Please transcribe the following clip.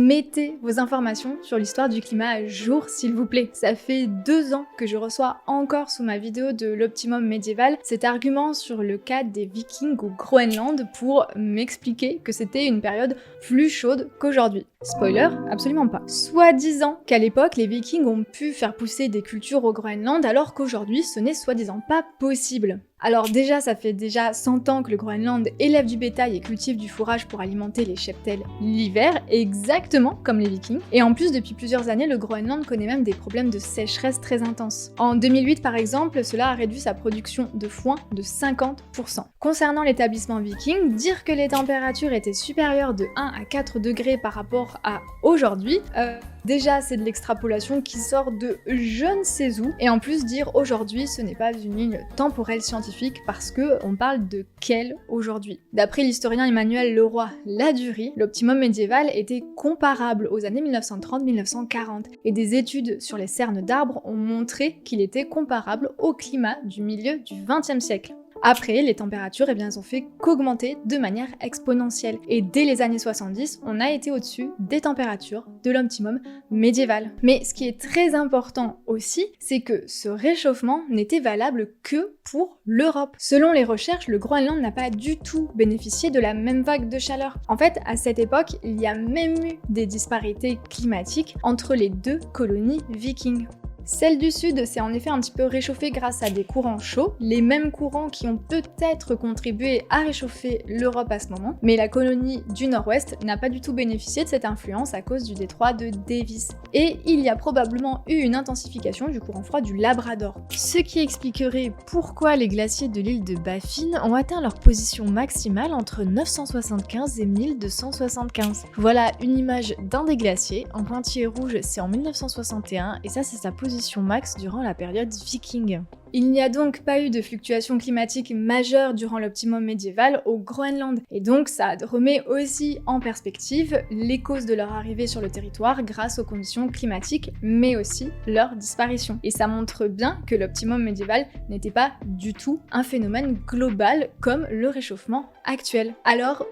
Mettez vos informations sur l'histoire du climat à jour, s'il vous plaît. Ça fait 2 ans que je reçois encore sous ma vidéo de l'optimum médiéval cet argument sur le cas des Vikings au Groenland pour m'expliquer que c'était une période plus chaude qu'aujourd'hui. Spoiler, absolument pas. Soi-disant qu'à l'époque, les Vikings ont pu faire pousser des cultures au Groenland alors qu'aujourd'hui, ce n'est soi-disant pas possible. Alors déjà, ça fait déjà 100 ans que le Groenland élève du bétail et cultive du fourrage pour alimenter les cheptels l'hiver, exactement comme les Vikings. Et en plus, depuis plusieurs années, le Groenland connaît même des problèmes de sécheresse très intenses. En 2008, par exemple, cela a réduit sa production de foin de 50%. Concernant l'établissement viking, dire que les températures étaient supérieures de 1 à 4 degrés par rapport à aujourd'hui, déjà c'est de l'extrapolation qui sort de je ne sais où, et en plus dire aujourd'hui ce n'est pas une ligne temporelle scientifique parce que on parle de quel aujourd'hui. D'après l'historien Emmanuel Leroy-Ladurie, l'optimum médiéval était comparable aux années 1930-1940 et des études sur les cernes d'arbres ont montré qu'il était comparable au climat du milieu du XXe siècle. Après, les températures, elles ont fait qu'augmenter de manière exponentielle. Et dès les années 70, on a été au-dessus des températures de l'optimum médiéval. Mais ce qui est très important aussi, c'est que ce réchauffement n'était valable que pour l'Europe. Selon les recherches, le Groenland n'a pas du tout bénéficié de la même vague de chaleur. En fait, à cette époque, il y a même eu des disparités climatiques entre les deux colonies vikings. Celle du sud s'est en effet un petit peu réchauffée grâce à des courants chauds, les mêmes courants qui ont peut-être contribué à réchauffer l'Europe à ce moment, mais la colonie du nord-ouest n'a pas du tout bénéficié de cette influence à cause du détroit de Davis. Et il y a probablement eu une intensification du courant froid du Labrador. Ce qui expliquerait pourquoi les glaciers de l'île de Baffin ont atteint leur position maximale entre 975 et 1275. Voilà une image d'un des glaciers, en pointillé rouge c'est en 1961 et ça c'est sa position max durant la période viking. Il n'y a donc pas eu de fluctuations climatiques majeures durant l'optimum médiéval au Groenland, et donc ça remet aussi en perspective les causes de leur arrivée sur le territoire grâce aux conditions climatiques, mais aussi leur disparition. Et ça montre bien que l'optimum médiéval n'était pas du tout un phénomène global comme le réchauffement actuel. Alors,